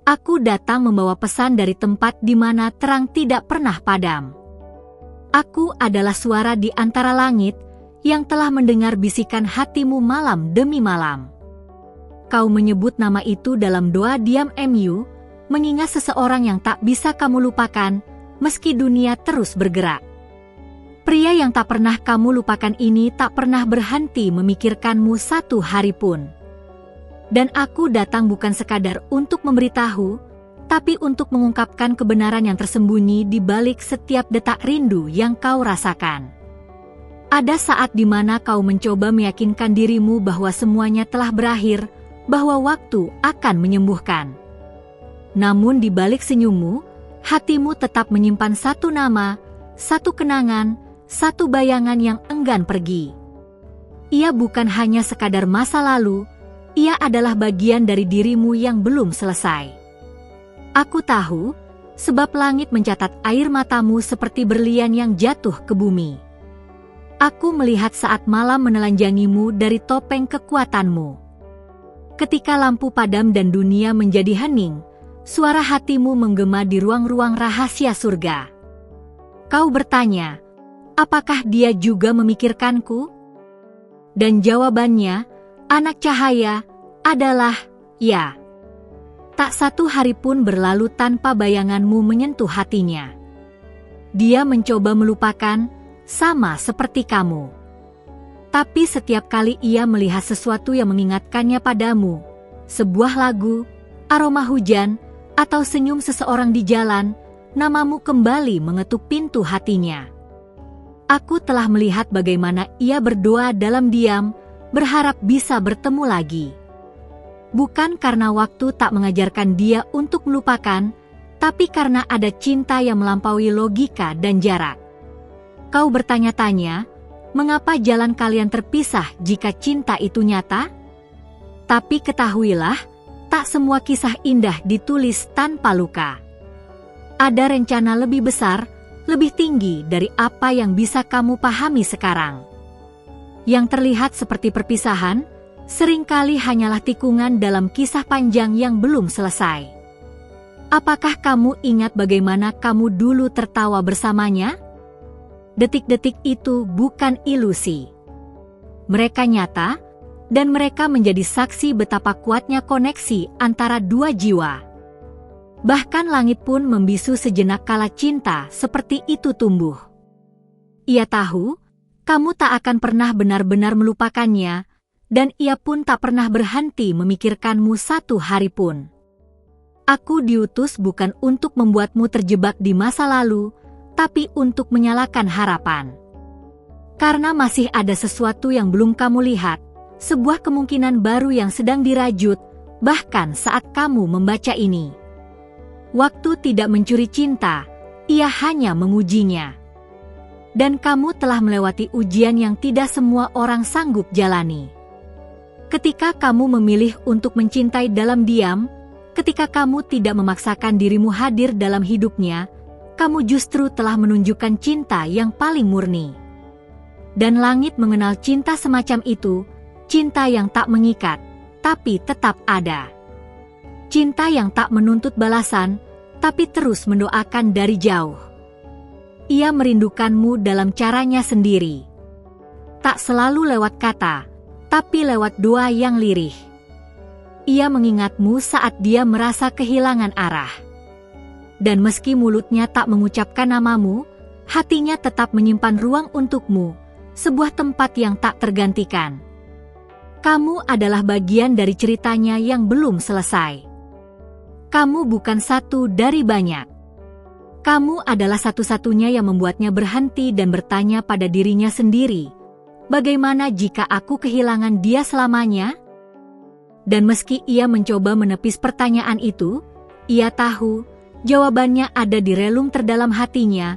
Aku datang membawa pesan dari tempat di mana terang tidak pernah padam. Aku adalah suara di antara langit yang telah mendengar bisikan hatimu malam demi malam. Kau menyebut nama itu dalam doa diam mengingat seseorang yang tak bisa kamu lupakan meski dunia terus bergerak. Pria yang tak pernah kamu lupakan ini tak pernah berhenti memikirkanmu satu hari pun. Dan aku datang bukan sekadar untuk memberitahu, tapi untuk mengungkapkan kebenaran yang tersembunyi di balik setiap detak rindu yang kau rasakan. Ada saat di mana kau mencoba meyakinkan dirimu bahwa semuanya telah berakhir, bahwa waktu akan menyembuhkan. Namun di balik senyummu, hatimu tetap menyimpan satu nama, satu kenangan, satu bayangan yang enggan pergi. Ia bukan hanya sekadar masa lalu, ia adalah bagian dari dirimu yang belum selesai. Aku tahu, sebab langit mencatat air matamu seperti berlian yang jatuh ke bumi. Aku melihat saat malam menelanjangimu dari topeng kekuatanmu. Ketika lampu padam dan dunia menjadi hening, suara hatimu menggema di ruang-ruang rahasia surga. Kau bertanya, apakah dia juga memikirkanku? Dan jawabannya, anak cahaya, adalah ya. Tak satu hari pun berlalu tanpa bayanganmu menyentuh hatinya. Dia mencoba melupakan, sama seperti kamu. Tapi setiap kali ia melihat sesuatu yang mengingatkannya padamu, sebuah lagu, aroma hujan, atau senyum seseorang di jalan, namamu kembali mengetuk pintu hatinya. Aku telah melihat bagaimana ia berdoa dalam diam, berharap bisa bertemu lagi. Bukan karena waktu tak mengajarkan dia untuk melupakan, tapi karena ada cinta yang melampaui logika dan jarak. Kau bertanya-tanya, mengapa jalan kalian terpisah jika cinta itu nyata? Tapi ketahuilah, tak semua kisah indah ditulis tanpa luka. Ada rencana lebih besar, lebih tinggi dari apa yang bisa kamu pahami sekarang. Yang terlihat seperti perpisahan, seringkali hanyalah tikungan dalam kisah panjang yang belum selesai. Apakah kamu ingat bagaimana kamu dulu tertawa bersamanya? Detik-detik itu bukan ilusi. Mereka nyata, dan mereka menjadi saksi betapa kuatnya koneksi antara dua jiwa. Bahkan langit pun membisu sejenak kala cinta seperti itu tumbuh. Ia tahu, kamu tak akan pernah benar-benar melupakannya, dan ia pun tak pernah berhenti memikirkanmu satu hari pun. Aku diutus bukan untuk membuatmu terjebak di masa lalu, tapi untuk menyalakan harapan. Karena masih ada sesuatu yang belum kamu lihat, sebuah kemungkinan baru yang sedang dirajut, bahkan saat kamu membaca ini. Waktu tidak mencuri cinta, ia hanya mengujinya. Dan kamu telah melewati ujian yang tidak semua orang sanggup jalani. Ketika kamu memilih untuk mencintai dalam diam, ketika kamu tidak memaksakan dirimu hadir dalam hidupnya, kamu justru telah menunjukkan cinta yang paling murni. Dan langit mengenal cinta semacam itu, cinta yang tak mengikat, tapi tetap ada. Cinta yang tak menuntut balasan, tapi terus mendoakan dari jauh. Ia merindukanmu dalam caranya sendiri. Tak selalu lewat kata, tapi lewat doa yang lirih. Ia mengingatmu saat dia merasa kehilangan arah. Dan meski mulutnya tak mengucapkan namamu, hatinya tetap menyimpan ruang untukmu, sebuah tempat yang tak tergantikan. Kamu adalah bagian dari ceritanya yang belum selesai. Kamu bukan satu dari banyak. Kamu adalah satu-satunya yang membuatnya berhenti dan bertanya pada dirinya sendiri, bagaimana jika aku kehilangan dia selamanya? Dan meski ia mencoba menepis pertanyaan itu, ia tahu, jawabannya ada di relung terdalam hatinya.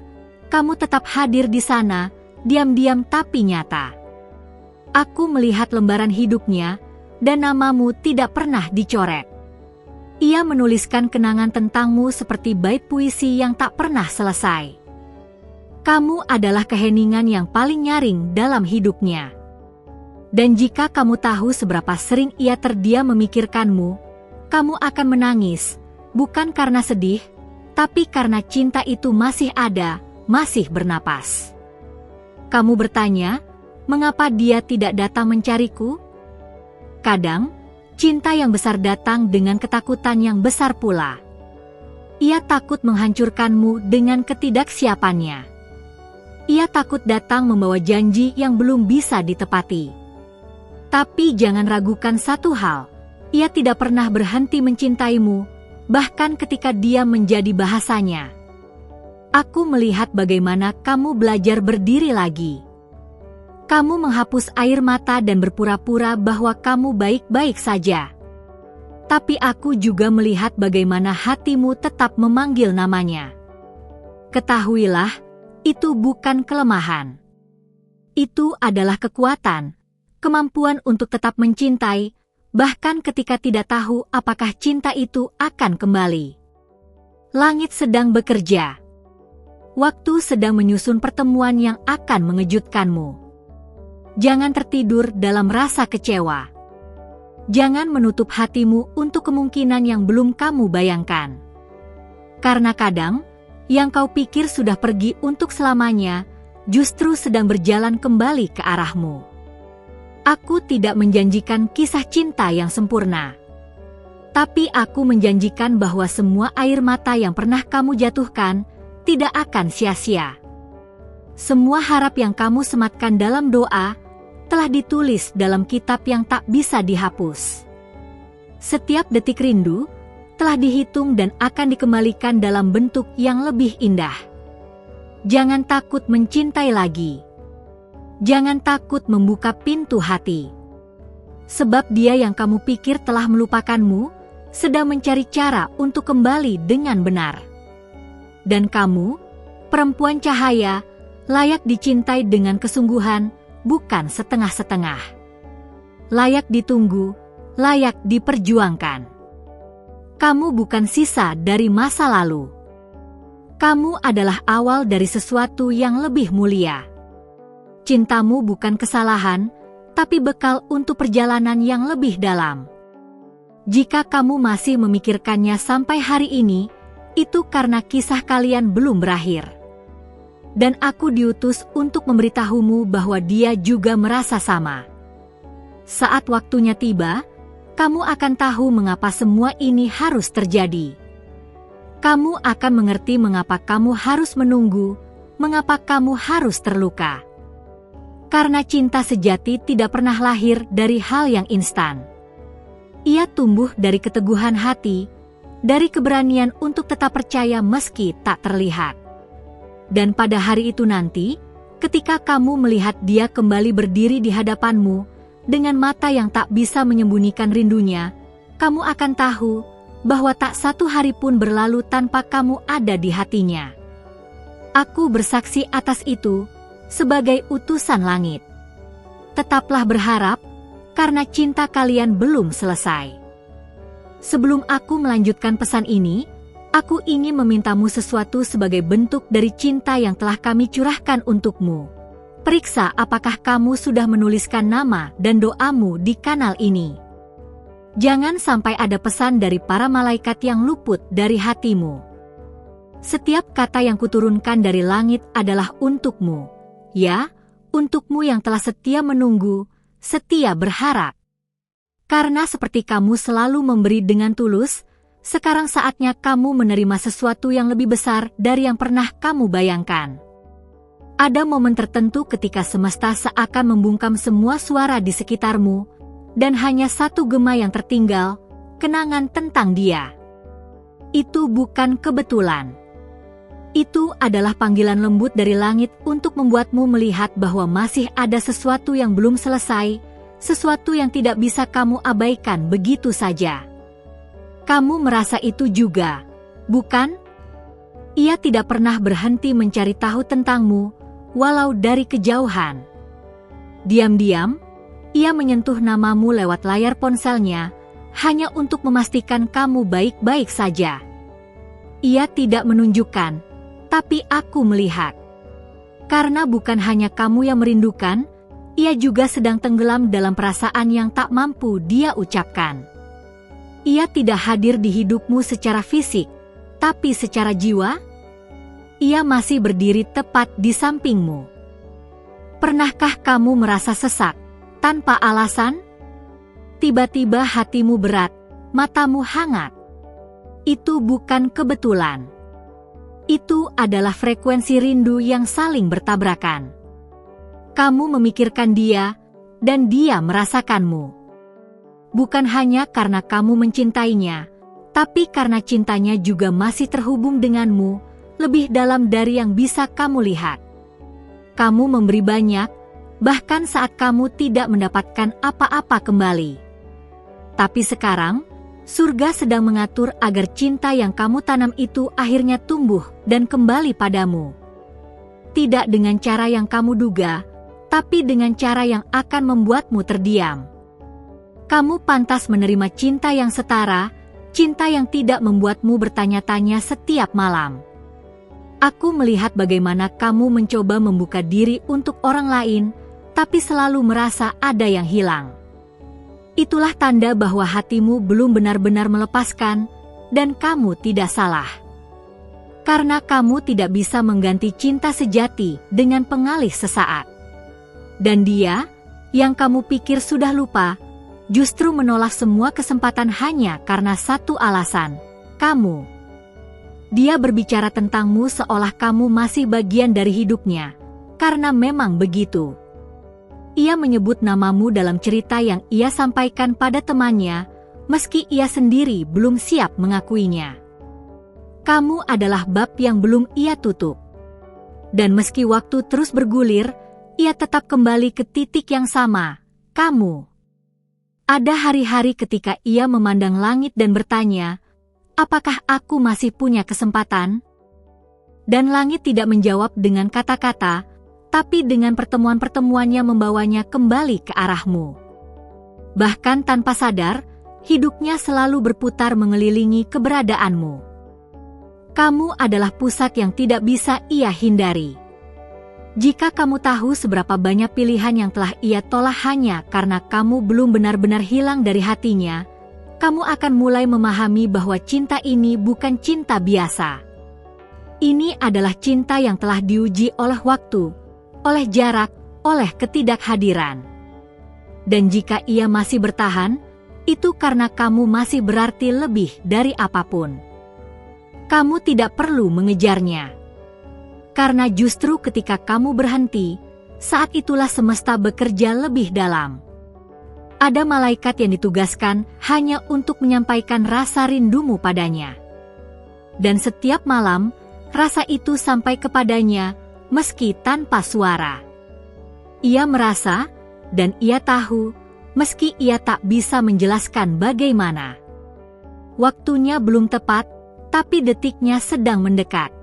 Kamu tetap hadir di sana, diam-diam tapi nyata. Aku melihat lembaran hidupnya, dan namamu tidak pernah dicoret. Ia menuliskan kenangan tentangmu seperti bait puisi yang tak pernah selesai. Kamu adalah keheningan yang paling nyaring dalam hidupnya. Dan jika kamu tahu seberapa sering ia terdiam memikirkanmu, kamu akan menangis, Bukan karena sedih, tapi karena cinta itu masih ada, masih bernapas. Kamu bertanya, mengapa dia tidak datang mencariku? Kadang, cinta yang besar datang dengan ketakutan yang besar pula. Ia takut menghancurkanmu dengan ketidaksiapannya. Ia takut datang membawa janji yang belum bisa ditepati. Tapi jangan ragukan satu hal, ia tidak pernah berhenti mencintaimu, bahkan ketika dia menjadi bahasanya. Aku melihat bagaimana kamu belajar berdiri lagi. Kamu menghapus air mata dan berpura-pura bahwa kamu baik-baik saja. Tapi aku juga melihat bagaimana hatimu tetap memanggil namanya. Ketahuilah, itu bukan kelemahan. Itu adalah kekuatan, kemampuan untuk tetap mencintai, bahkan ketika tidak tahu apakah cinta itu akan kembali. Langit sedang bekerja. Waktu sedang menyusun pertemuan yang akan mengejutkanmu. Jangan tertidur dalam rasa kecewa. Jangan menutup hatimu untuk kemungkinan yang belum kamu bayangkan. Karena kadang, yang kau pikir sudah pergi untuk selamanya, justru sedang berjalan kembali ke arahmu. Aku tidak menjanjikan kisah cinta yang sempurna. Tapi aku menjanjikan bahwa semua air mata yang pernah kamu jatuhkan tidak akan sia-sia. Semua harap yang kamu sematkan dalam doa telah ditulis dalam kitab yang tak bisa dihapus. Setiap detik rindu telah dihitung dan akan dikembalikan dalam bentuk yang lebih indah. Jangan takut mencintai lagi. Jangan takut membuka pintu hati. Sebab dia yang kamu pikir telah melupakanmu sedang mencari cara untuk kembali dengan benar. Dan kamu, perempuan cahaya, layak dicintai dengan kesungguhan, bukan setengah-setengah. Layak ditunggu, layak diperjuangkan. Kamu bukan sisa dari masa lalu. Kamu adalah awal dari sesuatu yang lebih mulia. Cintamu bukan kesalahan, tapi bekal untuk perjalanan yang lebih dalam. Jika kamu masih memikirkannya sampai hari ini, itu karena kisah kalian belum berakhir. Dan aku diutus untuk memberitahumu bahwa dia juga merasa sama. Saat waktunya tiba, kamu akan tahu mengapa semua ini harus terjadi. Kamu akan mengerti mengapa kamu harus menunggu, mengapa kamu harus terluka. Karena cinta sejati tidak pernah lahir dari hal yang instan. Ia tumbuh dari keteguhan hati, dari keberanian untuk tetap percaya meski tak terlihat. Dan pada hari itu nanti, ketika kamu melihat dia kembali berdiri di hadapanmu, dengan mata yang tak bisa menyembunyikan rindunya, kamu akan tahu bahwa tak satu hari pun berlalu tanpa kamu ada di hatinya. Aku bersaksi atas itu, sebagai utusan langit. Tetaplah berharap, karena cinta kalian belum selesai. Sebelum aku melanjutkan pesan ini, aku ingin memintamu sesuatu sebagai bentuk dari cinta yang telah kami curahkan untukmu. Periksa apakah kamu sudah menuliskan nama dan doamu di kanal ini. Jangan sampai ada pesan dari para malaikat yang luput dari hatimu. Setiap kata yang kuturunkan dari langit adalah untukmu. Ya, untukmu yang telah setia menunggu, setia berharap. Karena seperti kamu selalu memberi dengan tulus, sekarang saatnya kamu menerima sesuatu yang lebih besar dari yang pernah kamu bayangkan. Ada momen tertentu ketika semesta seakan membungkam semua suara di sekitarmu, dan hanya satu gema yang tertinggal, kenangan tentang dia. Itu bukan kebetulan. Itu adalah panggilan lembut dari langit untuk membuatmu melihat bahwa masih ada sesuatu yang belum selesai, sesuatu yang tidak bisa kamu abaikan begitu saja. Kamu merasa itu juga, bukan? Ia tidak pernah berhenti mencari tahu tentangmu, walau dari kejauhan. Diam-diam, ia menyentuh namamu lewat layar ponselnya, hanya untuk memastikan kamu baik-baik saja. Ia tidak menunjukkan, tapi aku melihat. Karena bukan hanya kamu yang merindukan, ia juga sedang tenggelam dalam perasaan yang tak mampu dia ucapkan. Ia tidak hadir di hidupmu secara fisik, tapi secara jiwa, ia masih berdiri tepat di sampingmu. Pernahkah kamu merasa sesak, tanpa alasan? Tiba-tiba hatimu berat, matamu hangat. Itu bukan kebetulan. Itu adalah frekuensi rindu yang saling bertabrakan. Kamu memikirkan dia, dan dia merasakanmu. Bukan hanya karena kamu mencintainya, tapi karena cintanya juga masih terhubung denganmu, lebih dalam dari yang bisa kamu lihat. Kamu memberi banyak, bahkan saat kamu tidak mendapatkan apa-apa kembali. Tapi sekarang, surga sedang mengatur agar cinta yang kamu tanam itu akhirnya tumbuh dan kembali padamu. Tidak dengan cara yang kamu duga, tapi dengan cara yang akan membuatmu terdiam. Kamu pantas menerima cinta yang setara, cinta yang tidak membuatmu bertanya-tanya setiap malam. Aku melihat bagaimana kamu mencoba membuka diri untuk orang lain, tapi selalu merasa ada yang hilang. Itulah tanda bahwa hatimu belum benar-benar melepaskan, dan kamu tidak salah. Karena kamu tidak bisa mengganti cinta sejati dengan pengalih sesaat. Dan dia, yang kamu pikir sudah lupa, justru menolak semua kesempatan hanya karena satu alasan, kamu. Dia berbicara tentangmu seolah kamu masih bagian dari hidupnya, karena memang begitu. Ia menyebut namamu dalam cerita yang ia sampaikan pada temannya, meski ia sendiri belum siap mengakuinya. Kamu adalah bab yang belum ia tutup. Dan meski waktu terus bergulir, ia tetap kembali ke titik yang sama, kamu. Ada hari-hari ketika ia memandang langit dan bertanya, apakah aku masih punya kesempatan? Dan langit tidak menjawab dengan kata-kata, tapi dengan pertemuan-pertemuannya membawanya kembali ke arahmu. Bahkan tanpa sadar, hidupnya selalu berputar mengelilingi keberadaanmu. Kamu adalah pusat yang tidak bisa ia hindari. Jika kamu tahu seberapa banyak pilihan yang telah ia tolak hanya karena kamu belum benar-benar hilang dari hatinya, kamu akan mulai memahami bahwa cinta ini bukan cinta biasa. Ini adalah cinta yang telah diuji oleh waktu, oleh jarak, oleh ketidakhadiran. Dan jika ia masih bertahan, itu karena kamu masih berarti lebih dari apapun. Kamu tidak perlu mengejarnya. Karena justru ketika kamu berhenti, saat itulah semesta bekerja lebih dalam. Ada malaikat yang ditugaskan hanya untuk menyampaikan rasa rindumu padanya. Dan setiap malam, rasa itu sampai kepadanya, meski tanpa suara. Ia merasa, dan ia tahu, meski ia tak bisa menjelaskan bagaimana. Waktunya belum tepat, tapi detiknya sedang mendekat.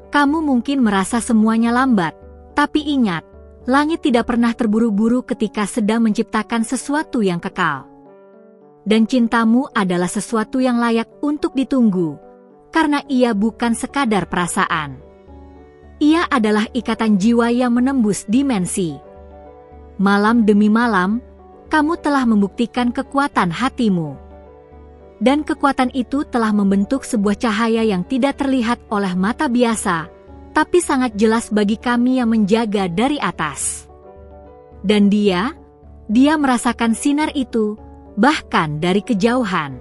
Kamu mungkin merasa semuanya lambat, tapi ingat, langit tidak pernah terburu-buru ketika sedang menciptakan sesuatu yang kekal. Dan cintamu adalah sesuatu yang layak untuk ditunggu, karena ia bukan sekadar perasaan. Ia adalah ikatan jiwa yang menembus dimensi. Malam demi malam, kamu telah membuktikan kekuatan hatimu. Dan kekuatan itu telah membentuk sebuah cahaya yang tidak terlihat oleh mata biasa, tapi sangat jelas bagi kami yang menjaga dari atas. Dan dia merasakan sinar itu, bahkan dari kejauhan.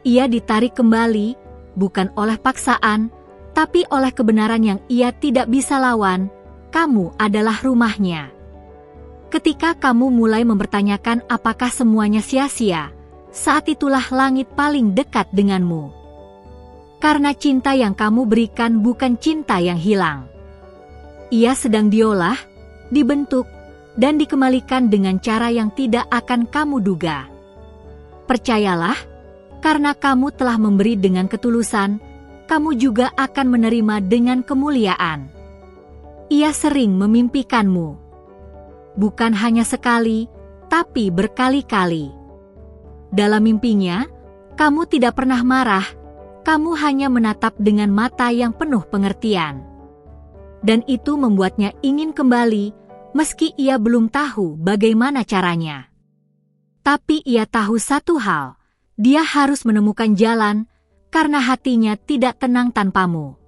Ia ditarik kembali, bukan oleh paksaan, tapi oleh kebenaran yang ia tidak bisa lawan, kamu adalah rumahnya. Ketika kamu mulai mempertanyakan apakah semuanya sia-sia, saat itulah langit paling dekat denganmu. Karena cinta yang kamu berikan bukan cinta yang hilang. Ia sedang diolah, dibentuk, dan dikembalikan dengan cara yang tidak akan kamu duga. Percayalah, karena kamu telah memberi dengan ketulusan, kamu juga akan menerima dengan kemuliaan. Ia sering memimpikanmu. Bukan hanya sekali, tapi berkali-kali. Dalam mimpinya, kamu tidak pernah marah, kamu hanya menatap dengan mata yang penuh pengertian. Dan itu membuatnya ingin kembali, meski ia belum tahu bagaimana caranya. Tapi ia tahu satu hal, Dia harus menemukan jalan karena hatinya tidak tenang tanpamu.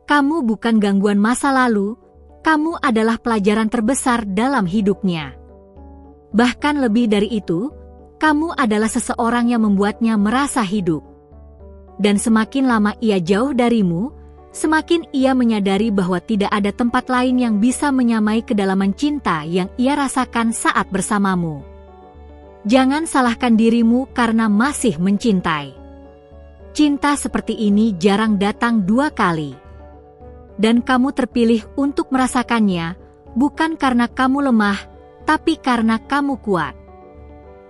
Kamu bukan gangguan masa lalu, kamu adalah pelajaran terbesar dalam hidupnya. Bahkan lebih dari itu, kamu adalah seseorang yang membuatnya merasa hidup. Dan semakin lama ia jauh darimu, semakin ia menyadari bahwa tidak ada tempat lain yang bisa menyamai kedalaman cinta yang ia rasakan saat bersamamu. Jangan salahkan dirimu karena masih mencintai. Cinta seperti ini jarang datang 2 kali. Dan kamu terpilih untuk merasakannya, bukan karena kamu lemah, tapi karena kamu kuat.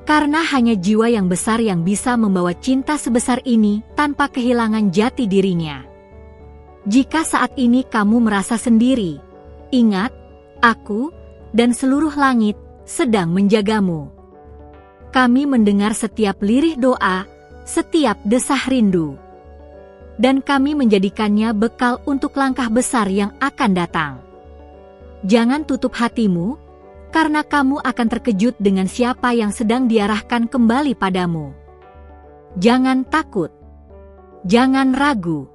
Karena hanya jiwa yang besar yang bisa membawa cinta sebesar ini tanpa kehilangan jati dirinya. Jika saat ini kamu merasa sendiri, ingat, aku dan seluruh langit sedang menjagamu. Kami mendengar setiap lirih doa, setiap desah rindu. Dan kami menjadikannya bekal untuk langkah besar yang akan datang. Jangan tutup hatimu, karena kamu akan terkejut dengan siapa yang sedang diarahkan kembali padamu. Jangan takut. Jangan ragu.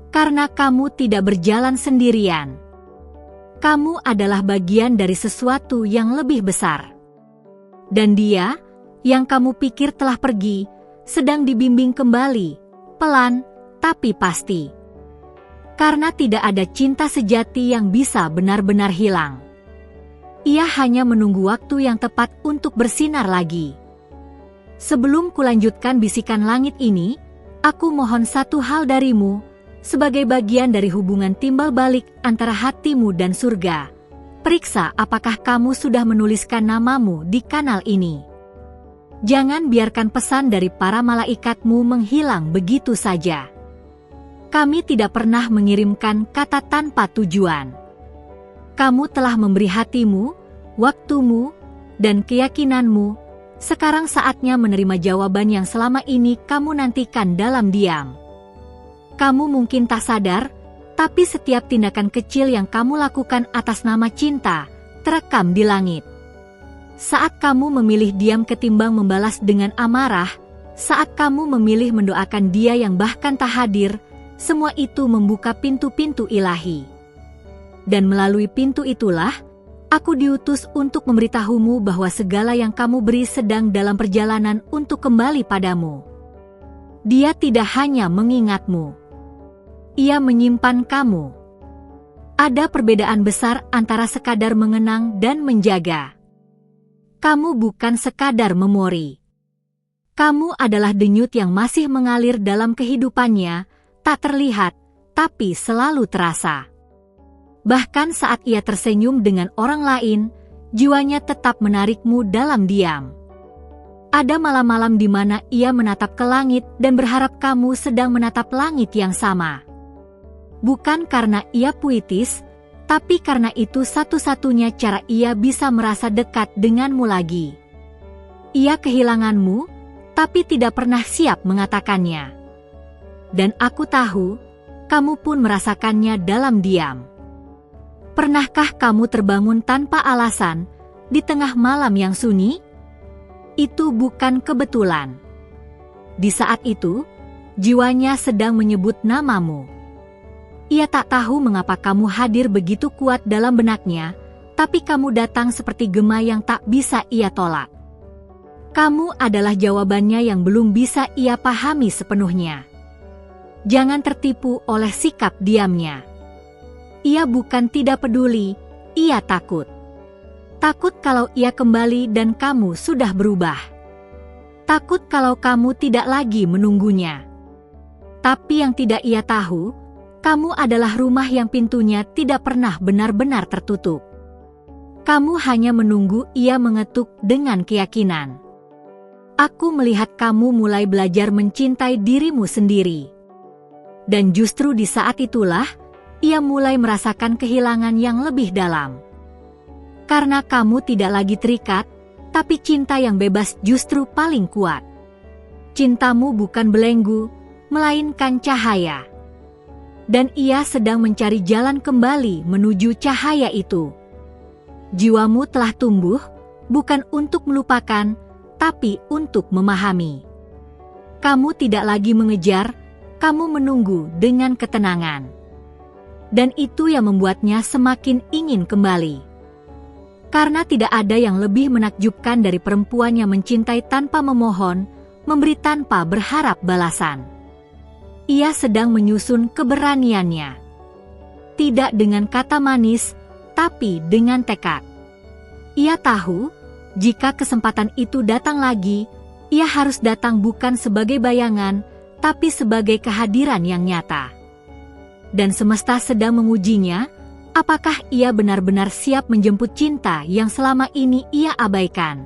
Karena kamu tidak berjalan sendirian. Kamu adalah bagian dari sesuatu yang lebih besar. Dan dia, yang kamu pikir telah pergi, sedang dibimbing kembali, pelan, tapi pasti. Karena tidak ada cinta sejati yang bisa benar-benar hilang. Ia hanya menunggu waktu yang tepat untuk bersinar lagi. Sebelum kulanjutkan bisikan langit ini, aku mohon satu hal darimu, sebagai bagian dari hubungan timbal balik antara hatimu dan surga. Periksa apakah kamu sudah menuliskan namamu di kanal ini. Jangan biarkan pesan dari para malaikatmu menghilang begitu saja. Kami tidak pernah mengirimkan kata tanpa tujuan. Kamu telah memberi hatimu, waktumu, dan keyakinanmu. Sekarang saatnya menerima jawaban yang selama ini kamu nantikan dalam diam. Kamu mungkin tak sadar, tapi setiap tindakan kecil yang kamu lakukan atas nama cinta, terekam di langit. Saat kamu memilih diam ketimbang membalas dengan amarah, saat kamu memilih mendoakan dia yang bahkan tak hadir, semua itu membuka pintu-pintu ilahi. Dan melalui pintu itulah, aku diutus untuk memberitahumu bahwa segala yang kamu beri sedang dalam perjalanan untuk kembali padamu. Dia tidak hanya mengingatmu. Ia menyimpan kamu. Ada perbedaan besar antara sekadar mengenang dan menjaga. Kamu bukan sekadar memori. Kamu adalah denyut yang masih mengalir dalam kehidupannya, tak terlihat, tapi selalu terasa. Bahkan saat ia tersenyum dengan orang lain, jiwanya tetap menarikmu dalam diam. Ada malam-malam di mana ia menatap ke langit dan berharap kamu sedang menatap langit yang sama. Bukan karena ia puitis, tapi karena itu satu-satunya cara ia bisa merasa dekat denganmu lagi. Ia kehilanganmu, tapi tidak pernah siap mengatakannya. Dan aku tahu, kamu pun merasakannya dalam diam. Pernahkah kamu terbangun tanpa alasan, di tengah malam yang sunyi? Itu bukan kebetulan. Di saat itu, jiwanya sedang menyebut namamu. Ia tak tahu mengapa kamu hadir begitu kuat dalam benaknya, tapi kamu datang seperti gema yang tak bisa ia tolak. Kamu adalah jawabannya yang belum bisa ia pahami sepenuhnya. Jangan tertipu oleh sikap diamnya. Ia bukan tidak peduli, ia takut. Takut kalau ia kembali dan kamu sudah berubah. Takut kalau kamu tidak lagi menunggunya. Tapi yang tidak ia tahu, kamu adalah rumah yang pintunya tidak pernah benar-benar tertutup. Kamu hanya menunggu ia mengetuk dengan keyakinan. Aku melihat kamu mulai belajar mencintai dirimu sendiri. Dan justru di saat itulah, ia mulai merasakan kehilangan yang lebih dalam. Karena kamu tidak lagi terikat, tapi cinta yang bebas justru paling kuat. Cintamu bukan belenggu, melainkan cahaya. Dan ia sedang mencari jalan kembali menuju cahaya itu. Jiwamu telah tumbuh, bukan untuk melupakan, tapi untuk memahami. Kamu tidak lagi mengejar, kamu menunggu dengan ketenangan. Dan itu yang membuatnya semakin ingin kembali. Karena tidak ada yang lebih menakjubkan dari perempuan yang mencintai tanpa memohon, memberi tanpa berharap balasan. Ia sedang menyusun keberaniannya. Tidak dengan kata manis, tapi dengan tekad. Ia tahu, jika kesempatan itu datang lagi, ia harus datang bukan sebagai bayangan, tapi sebagai kehadiran yang nyata. Dan semesta sedang mengujinya, apakah ia benar-benar siap menjemput cinta yang selama ini ia abaikan.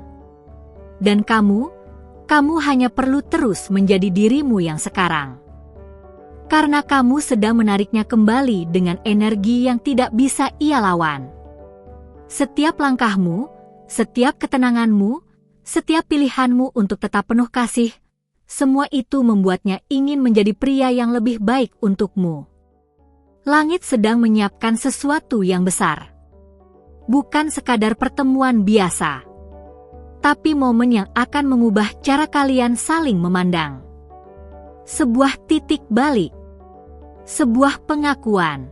Dan kamu hanya perlu terus menjadi dirimu yang sekarang. Karena kamu sedang menariknya kembali dengan energi yang tidak bisa ia lawan. Setiap langkahmu, setiap ketenanganmu, setiap pilihanmu untuk tetap penuh kasih, semua itu membuatnya ingin menjadi pria yang lebih baik untukmu. Langit sedang menyiapkan sesuatu yang besar. Bukan sekadar pertemuan biasa, tapi momen yang akan mengubah cara kalian saling memandang. Sebuah titik balik, sebuah pengakuan.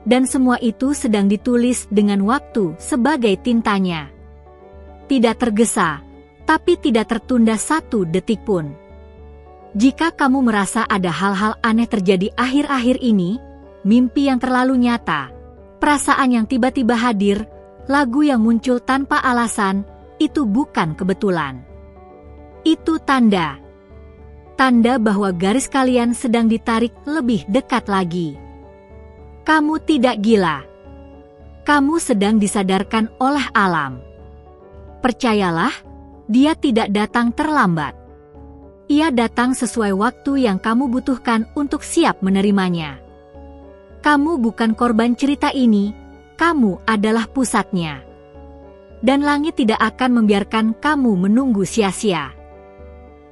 Dan semua itu sedang ditulis dengan waktu sebagai tintanya. Tidak tergesa, tapi tidak tertunda satu detik pun. Jika kamu merasa ada hal-hal aneh terjadi akhir-akhir ini, mimpi yang terlalu nyata, perasaan yang tiba-tiba hadir, lagu yang muncul tanpa alasan, itu bukan kebetulan. Itu tanda bahwa garis kalian sedang ditarik lebih dekat lagi. Kamu tidak gila. Kamu sedang disadarkan oleh alam. Percayalah, dia tidak datang terlambat. Ia datang sesuai waktu yang kamu butuhkan untuk siap menerimanya. Kamu bukan korban cerita ini, kamu adalah pusatnya. Dan langit tidak akan membiarkan kamu menunggu sia-sia.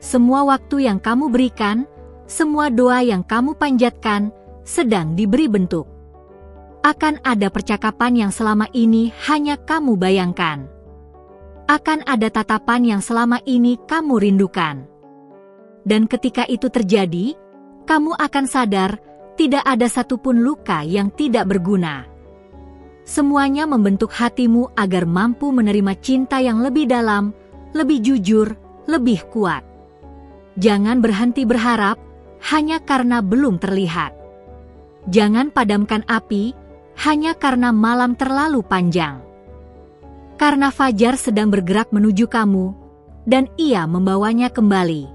Semua waktu yang kamu berikan, semua doa yang kamu panjatkan, sedang diberi bentuk. Akan ada percakapan yang selama ini hanya kamu bayangkan. Akan ada tatapan yang selama ini kamu rindukan. Dan ketika itu terjadi, kamu akan sadar tidak ada satupun luka yang tidak berguna. Semuanya membentuk hatimu agar mampu menerima cinta yang lebih dalam, lebih jujur, lebih kuat. Jangan berhenti berharap hanya karena belum terlihat. Jangan padamkan api hanya karena malam terlalu panjang. Karena fajar sedang bergerak menuju kamu, dan ia membawanya kembali.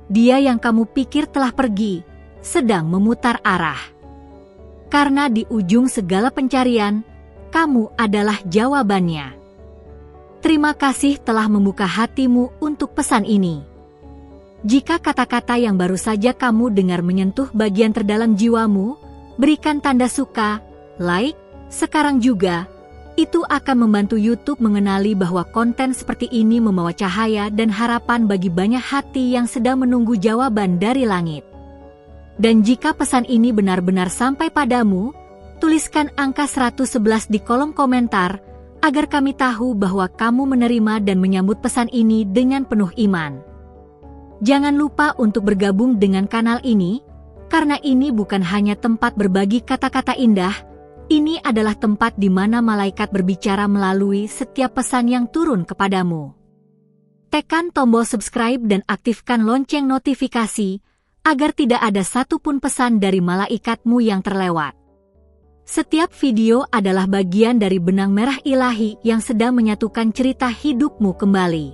Dia yang kamu pikir telah pergi, sedang memutar arah. Karena di ujung segala pencarian, kamu adalah jawabannya. Terima kasih telah membuka hatimu untuk pesan ini. Jika kata-kata yang baru saja kamu dengar menyentuh bagian terdalam jiwamu, berikan tanda suka, like, sekarang juga. Itu akan membantu YouTube mengenali bahwa konten seperti ini membawa cahaya dan harapan bagi banyak hati yang sedang menunggu jawaban dari langit. Dan jika pesan ini benar-benar sampai padamu, tuliskan angka 111 di kolom komentar, agar kami tahu bahwa kamu menerima dan menyambut pesan ini dengan penuh iman. Jangan lupa untuk bergabung dengan kanal ini, karena ini bukan hanya tempat berbagi kata-kata indah, ini adalah tempat di mana malaikat berbicara melalui setiap pesan yang turun kepadamu. Tekan tombol subscribe dan aktifkan lonceng notifikasi, agar tidak ada satupun pesan dari malaikatmu yang terlewat. Setiap video adalah bagian dari benang merah ilahi yang sedang menyatukan cerita hidupmu kembali.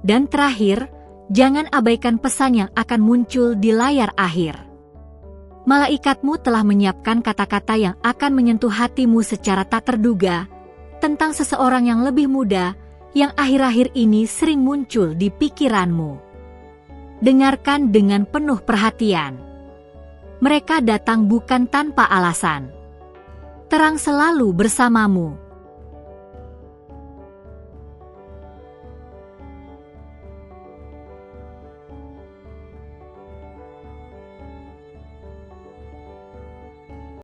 Dan terakhir, jangan abaikan pesan yang akan muncul di layar akhir. Malaikatmu telah menyiapkan kata-kata yang akan menyentuh hatimu secara tak terduga, tentang seseorang yang lebih muda, yang akhir-akhir ini sering muncul di pikiranmu. Dengarkan dengan penuh perhatian. Mereka datang bukan tanpa alasan. Terang selalu bersamamu.